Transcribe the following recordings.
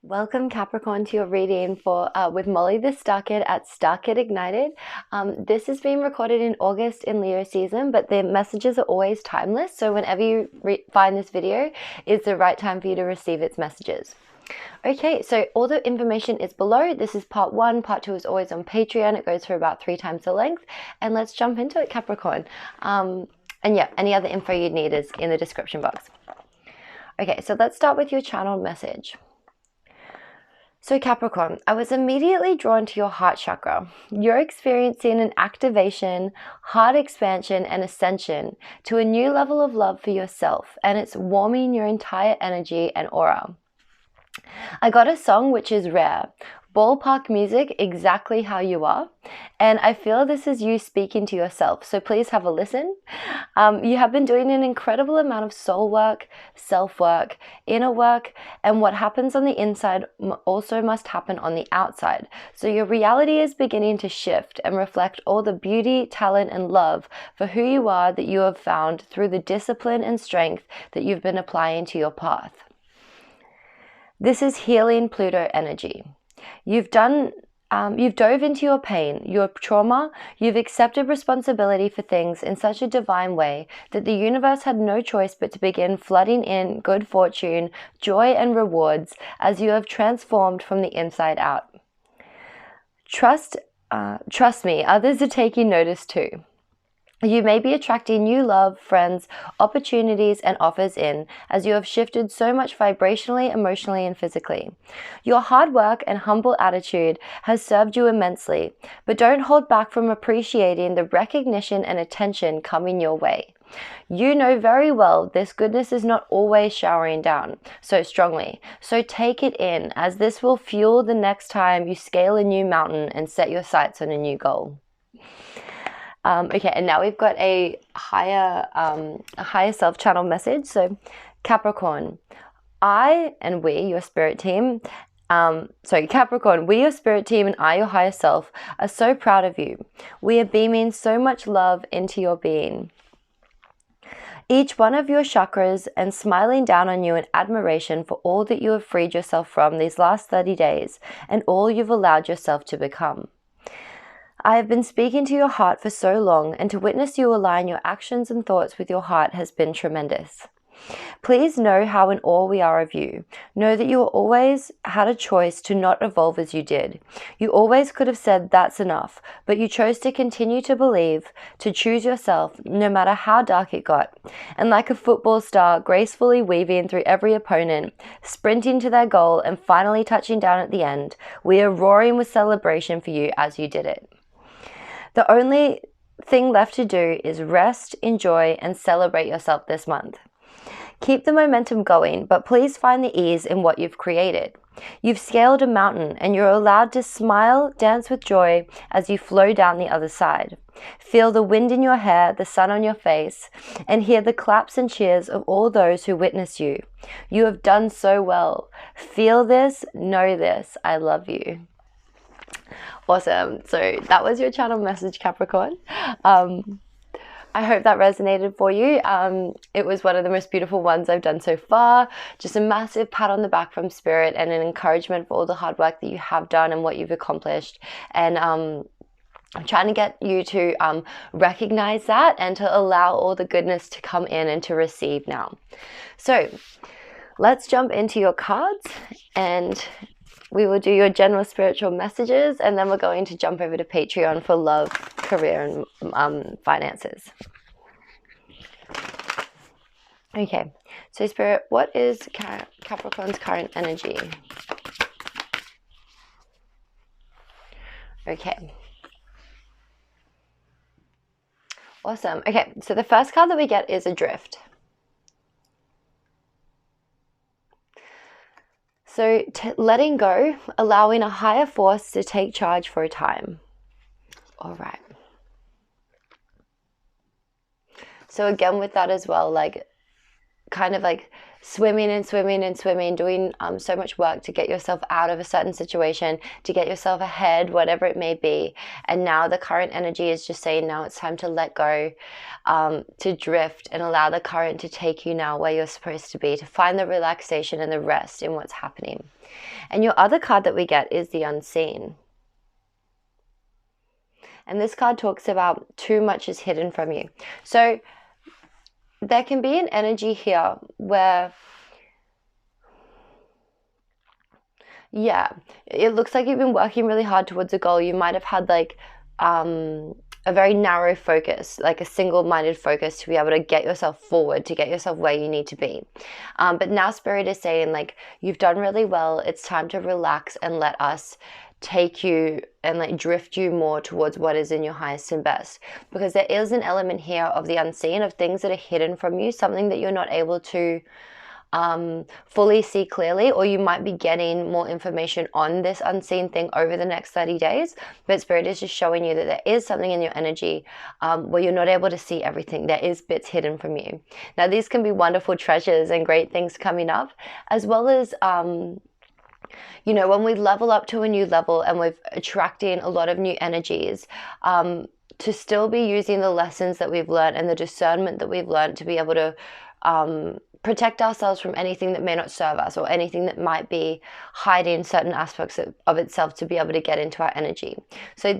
Welcome Capricorn to your reading for with Molly the Starkid at Starkidignited. This is being recorded in August in Leo season, but the messages are always timeless. So whenever you find this video, it's the right time for you to receive its messages. Okay, so all the information is below. This is part 1. Part 2 is always on Patreon. It goes for about 3 times the length. And let's jump into it, Capricorn. And yeah, any other info you'd need is in the description box. Okay, so let's start with your channel message. So Capricorn, I was immediately drawn to your heart chakra. You're experiencing an activation, heart expansion, and ascension to a new level of love for yourself, and it's warming your entire energy and aura. I got a song which is rare, ballpark music, exactly how you are, and I feel this is you speaking to yourself, so please have a listen. You have been doing an incredible amount of soul work, self-work, inner work, and what happens on the inside also must happen on the outside. So your reality is beginning to shift and reflect all the beauty, talent, and love for who you are that you have found through the discipline and strength that you've been applying to your path. This is healing Pluto energy. You've dove into your pain, your trauma, you've accepted responsibility for things in such a divine way that the universe had no choice but to begin flooding in good fortune, joy, and rewards as you have transformed from the inside out. Trust me, others are taking notice too. You may be attracting new love, friends, opportunities, and offers in as you have shifted so much vibrationally, emotionally, and physically. Your hard work and humble attitude has served you immensely, but don't hold back from appreciating the recognition and attention coming your way. You know very well this goodness is not always showering down so strongly, so take it in, as this will fuel the next time you scale a new mountain and set your sights on a new goal. Okay, and now we've got a higher self-channel message. So Capricorn, your spirit team, Capricorn, we, your spirit team, and I, your higher self, are so proud of you. We are beaming so much love into your being, each one of your chakras, and smiling down on you in admiration for all that you have freed yourself from these last 30 days and all you've allowed yourself to become. I have been speaking to your heart for so long, and to witness you align your actions and thoughts with your heart has been tremendous. Please know how in awe we are of you. Know that you always had a choice to not evolve as you did. You always could have said that's enough, but you chose to continue to believe, to choose yourself, no matter how dark it got. And like a football star, gracefully weaving through every opponent, sprinting to their goal, and finally touching down at the end, we are roaring with celebration for you as you did it. The only thing left to do is rest, enjoy, and celebrate yourself this month. Keep the momentum going, but please find the ease in what you've created. You've scaled a mountain, and you're allowed to smile, dance with joy as you flow down the other side. Feel the wind in your hair, the sun on your face, and hear the claps and cheers of all those who witness you. You have done so well. Feel this, know this, I love you. Awesome. So that was your channel message, Capricorn. I hope that resonated for you. It was one of the most beautiful ones I've done so far. Just a massive pat on the back from Spirit and an encouragement for all the hard work that you have done and what you've accomplished. And I'm trying to get you to recognize that and to allow all the goodness to come in and to receive now. So let's jump into your cards, and we will do your general spiritual messages, and then we're going to jump over to Patreon for love, career, and finances. Okay, so Spirit, what is Capricorn's current energy? Okay. Awesome. Okay, so the first card that we get is Adrift. So letting go, allowing a higher force to take charge for a time. All right. So again with that as well, like kind of like swimming and swimming and swimming, doing so much work to get yourself out of a certain situation, to get yourself ahead, whatever it may be. And now the current energy is just saying, now it's time to let go, to drift and allow the current to take you now where you're supposed to be, to find the relaxation and the rest in what's happening. And your other card that we get is the Unseen. And this card talks about too much is hidden from you. So there can be an energy here where, yeah, it looks like you've been working really hard towards a goal. You might have had like a very narrow focus, like a single-minded focus to be able to get yourself forward, to get yourself where you need to be. But now Spirit is saying, like, you've done really well. It's time to relax and let us take you and like drift you more towards what is in your highest and best, because there is an element here of the unseen, of things that are hidden from you, something that you're not able to fully see clearly, or you might be getting more information on this unseen thing over the next 30 days. But Spirit is just showing you that there is something in your energy where you're not able to see everything. There is bits hidden from you. Now, these can be wonderful treasures and great things coming up, as well as you know, when we level up to a new level and we're attracting a lot of new energies, to still be using the lessons that we've learned and the discernment that we've learned to be able to protect ourselves from anything that may not serve us, or anything that might be hiding certain aspects of itself to be able to get into our energy. So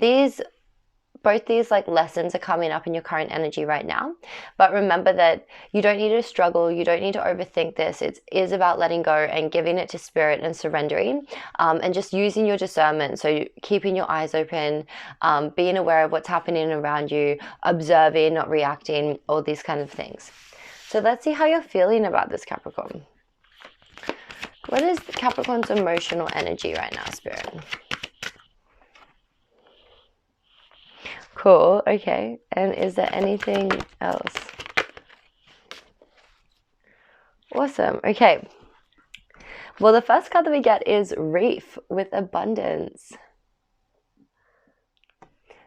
both these like lessons are coming up in your current energy right now. But remember that you don't need to struggle. You don't need to overthink this. It is about letting go and giving it to Spirit and surrendering, and just using your discernment. So keeping your eyes open, being aware of what's happening around you, observing, not reacting, all these kind of things. So let's see how you're feeling about this, Capricorn. What is Capricorn's emotional energy right now, Spirit? Cool, okay. And is there anything else? Awesome, okay. Well, the first card that we get is Reef with Abundance.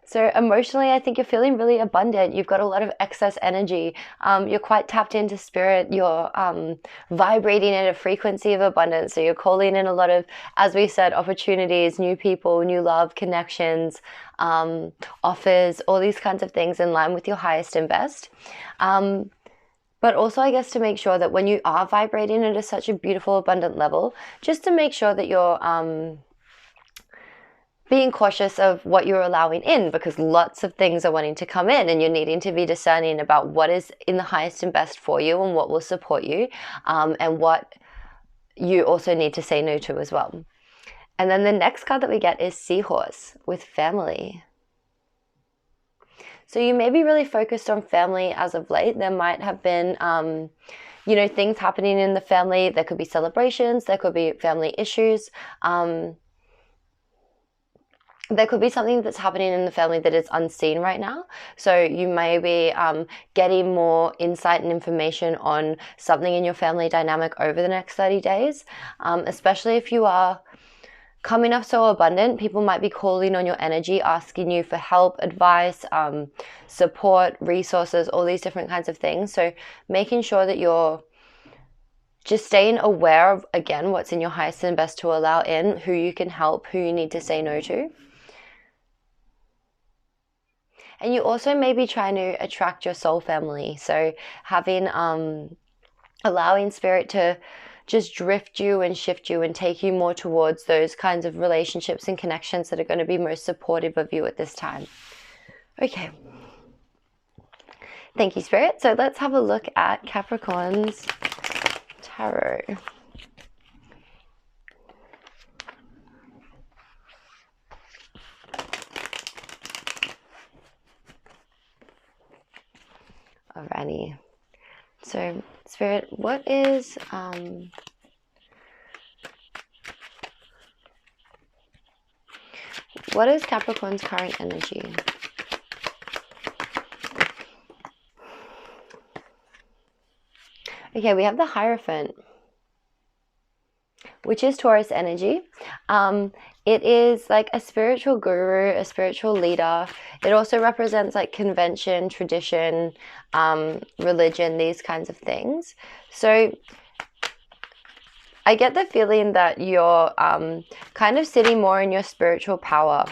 So emotionally, I think you're feeling really abundant. You've got a lot of excess energy. You're quite tapped into Spirit. You're vibrating at a frequency of abundance. So you're calling in a lot of, as we said, opportunities, new people, new love, connections, offers, all these kinds of things in line with your highest and best. But also, I guess, to make sure that when you are vibrating at such a beautiful, abundant level, just to make sure that you're being cautious of what you're allowing in, because lots of things are wanting to come in, and you're needing to be discerning about what is in the highest and best for you and what will support you, and what you also need to say no to as well. And then the next card that we get is Seahorse with Family. So you may be really focused on family as of late. There might have been you know, things happening in the family. There could be celebrations, there could be family issues, there could be something that's happening in the family that is unseen right now. So you may be getting more insight and information on something in your family dynamic over the next 30 days. Especially if you are coming up so abundant, people might be calling on your energy, asking you for help, advice, support, resources, all these different kinds of things. So making sure that you're just staying aware of, again, what's in your highest and best to allow in, who you can help, who you need to say no to. And you also may be trying to attract your soul family. So having, allowing Spirit to just drift you and shift you and take you more towards those kinds of relationships and connections that are going to be most supportive of you at this time. Okay. Thank you, Spirit. So let's have a look at Capricorn's tarot. Alrighty. So, Spirit, what is Capricorn's current energy? Okay, we have the Hierophant, which is Taurus energy. It is like a spiritual guru, a spiritual leader. It also represents like convention, tradition, religion, these kinds of things. So I get the feeling that you're kind of sitting more in your spiritual power.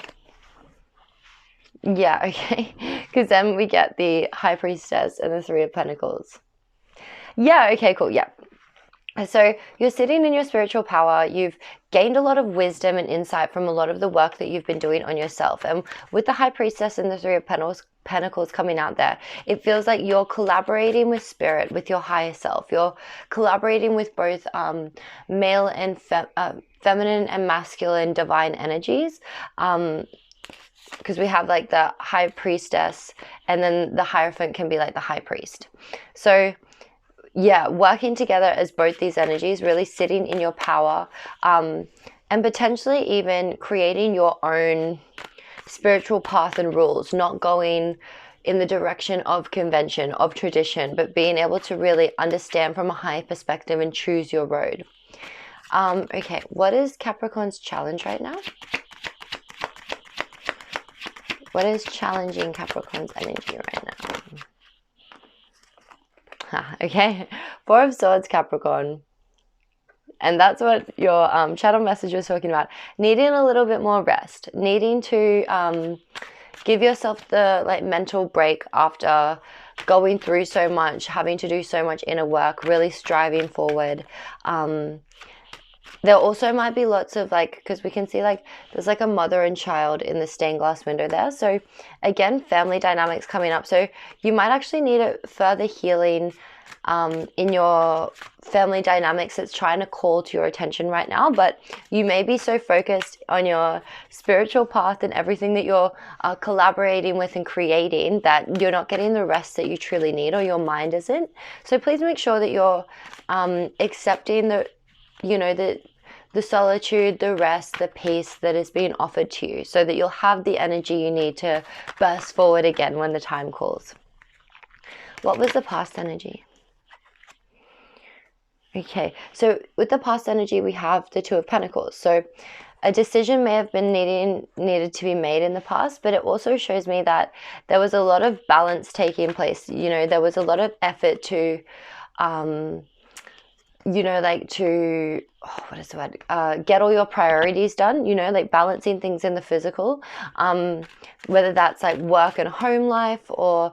Yeah, okay. Because then we get the High Priestess and the Three of Pentacles. Yeah, okay, cool. Yeah. So you're sitting in your spiritual power. You've gained a lot of wisdom and insight from a lot of the work that you've been doing on yourself. And with the High Priestess and the Three of Pentacles coming out there, it feels like you're collaborating with spirit, with your higher self. You're collaborating with both male and feminine and masculine divine energies. Because we have like the High Priestess, and then the Hierophant can be like the High Priest. So yeah, working together as both these energies, really sitting in your power, and potentially even creating your own spiritual path and rules, not going in the direction of convention, of tradition, but being able to really understand from a high perspective and choose your road. Okay, what is Capricorn's challenge right now? What is challenging Capricorn's energy right now? Okay, Four of Swords, Capricorn. And that's what your channel message was talking about. Needing a little bit more rest. Needing to give yourself the mental break after going through so much, having to do so much inner work, really striving forward. There also might be lots of because we can see there's a mother and child in the stained glass window there. So again, family dynamics coming up. So you might actually need a further healing in your family dynamics that's trying to call to your attention right now. But you may be so focused on your spiritual path and everything that you're collaborating with and creating that you're not getting the rest that you truly need, or your mind isn't. So please make sure that you're accepting the solitude, the rest, the peace that is being offered to you, so that you'll have the energy you need to burst forward again when the time calls. What was the past energy? Okay, so with the past energy, we have the Two of Pentacles. So a decision may have been needed to be made in the past, but it also shows me that there was a lot of balance taking place. There was a lot of effort to get all your priorities done, balancing things in the physical, whether that's work and home life, or,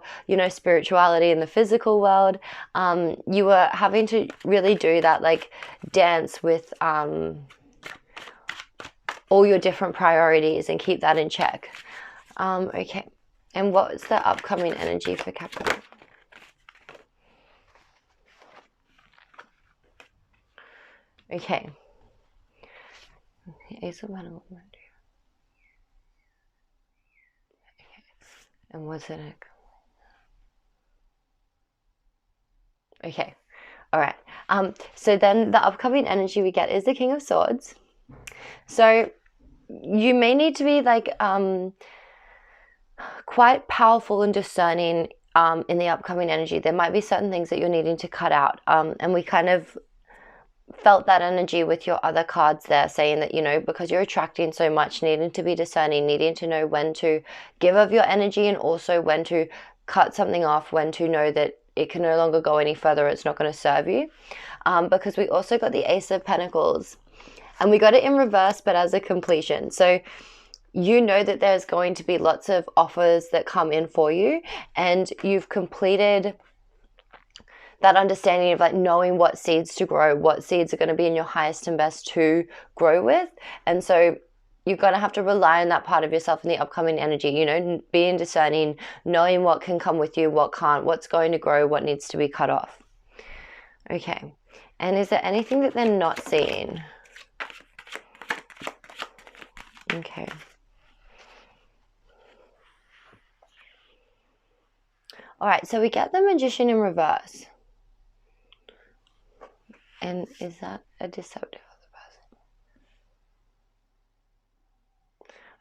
spirituality in the physical world. You were having to really do that, dance with all your different priorities and keep that in check. Okay. And what's the upcoming energy for Capricorn? Okay. Ace of Pentacles. Okay. And what's the next? Okay. All right. So then the upcoming energy we get is the King of Swords. So you may need to be quite powerful and discerning in the upcoming energy. There might be certain things that you're needing to cut out. And we kind of felt that energy with your other cards there, saying that, because you're attracting so much, needing to be discerning, needing to know when to give of your energy, and also when to cut something off, when to know that it can no longer go any further, it's not going to serve you. Because we also got the Ace of Pentacles, and we got it in reverse, but as a completion. So you know that there's going to be lots of offers that come in for you, and you've completed that understanding of knowing what seeds to grow, what seeds are going to be in your highest and best to grow with. And so you're going to have to rely on that part of yourself in the upcoming energy, being discerning, knowing what can come with you, what can't, what's going to grow, what needs to be cut off. Okay. And is there anything that they're not seeing? Okay. All right. So we get the Magician in reverse. And is that a deceptive other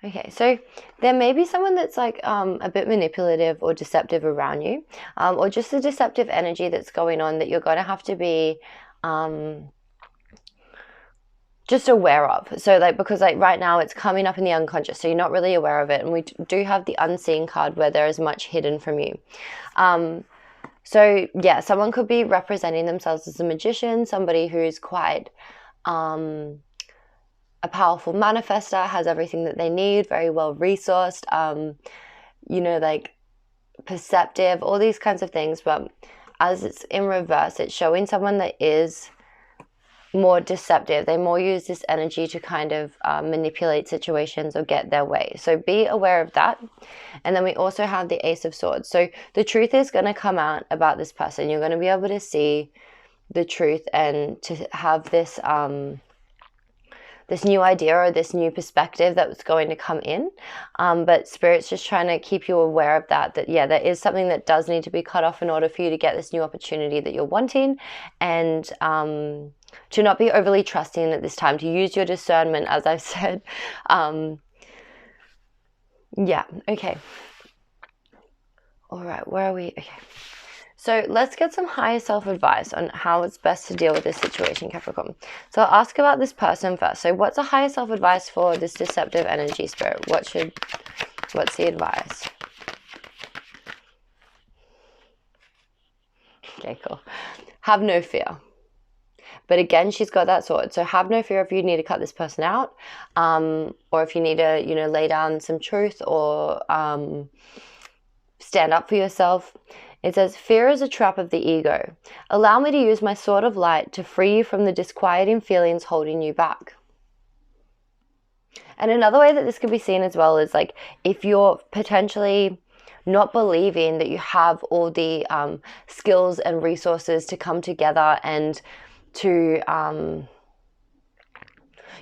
person? Okay, so there may be someone that's a bit manipulative or deceptive around you, or just a deceptive energy that's going on that you're going to have to be just aware of. So because right now it's coming up in the unconscious, so you're not really aware of it. And we do have the Unseen card, where there is much hidden from you. So yeah, someone could be representing themselves as a magician, somebody who's quite a powerful manifester, has everything that they need, very well resourced, you know, like perceptive, all these kinds of things. But as it's in reverse, it's showing someone that is more deceptive. They more use this energy to kind of manipulate situations or get their way. So be aware of that. And then we also have the Ace of Swords. So the truth is going to come out about this person. You're going to be able to see the truth and to have this this new idea or this new perspective that's going to come in. But Spirit's just trying to keep you aware of that, yeah, there is something that does need to be cut off in order for you to get this new opportunity that you're wanting. And to not be overly trusting at this time, to use your discernment, as I've said. Yeah, okay. All right, where are we? Okay. So let's get some higher self advice on how it's best to deal with this situation, Capricorn. So I'll ask about this person first. So what's a higher self advice for this deceptive energy, Spirit? What's the advice? Okay, cool. Have no fear. But again, she's got that sword. So have no fear if you need to cut this person out, or if you need to, you know, lay down some truth or stand up for yourself. It says, fear is a trap of the ego. Allow me to use my sword of light to free you from the disquieting feelings holding you back. And another way that this could be seen as well is like if you're potentially not believing that you have all the skills and resources to come together and to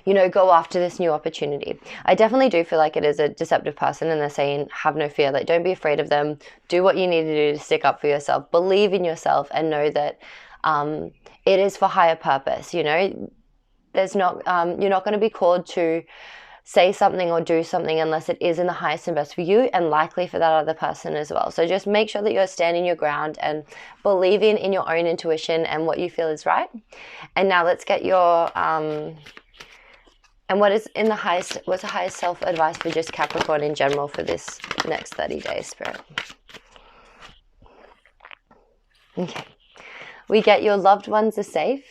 you know, go after this new opportunity. I definitely do feel like it is a deceptive person, and they're saying, have no fear. Like, don't be afraid of them. Do what you need to do to stick up for yourself. Believe in yourself and know that it is for higher purpose. You know, there's not, you're not going to be called to say something or do something unless it is in the highest and best for you, and likely for that other person as well. So just make sure that you're standing your ground and believing in your own intuition and what you feel is right. And now let's get your and what's the highest self advice for just Capricorn in general for this next 30 days, Spirit? Okay. We get your loved ones are safe.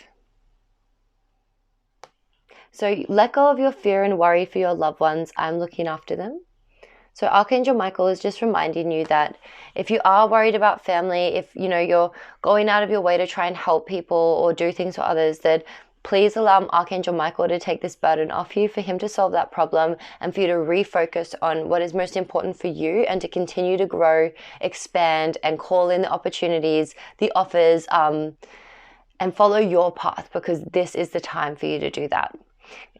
So let go of your fear and worry for your loved ones. I'm looking after them. So Archangel Michael is just reminding you that if you are worried about family, if you know you're going out of your way to try and help people or do things for others, that please allow Archangel Michael to take this burden off you, for him to solve that problem and for you to refocus on what is most important for you, and to continue to grow, expand, and call in the opportunities, the offers, and follow your path, because this is the time for you to do that.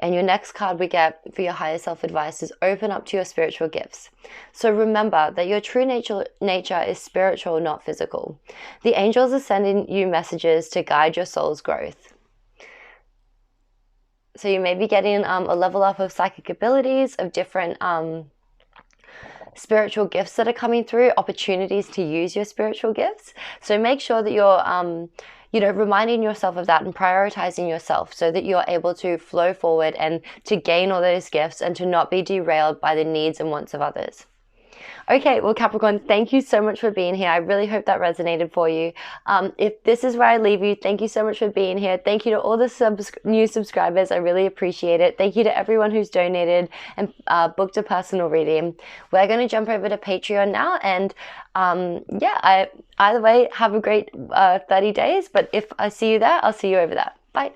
And your next card we get for your higher self advice is open up to your spiritual gifts. So remember that your true nature is spiritual, not physical. The angels are sending you messages to guide your soul's growth. So you may be getting a level up of psychic abilities, of different spiritual gifts that are coming through, opportunities to use your spiritual gifts. So make sure that you're you know, reminding yourself of that and prioritizing yourself so that you're able to flow forward and to gain all those gifts and to not be derailed by the needs and wants of others. Okay, well, Capricorn, thank you so much for being here. I really hope that resonated for you. If this is where I leave you, thank you so much for being here. Thank you to all the new subscribers. I really appreciate it. Thank you to everyone who's donated and booked a personal reading. We're going to jump over to Patreon now. And yeah, either way, have a great 30 days. But if I see you there, I'll see you over there. Bye.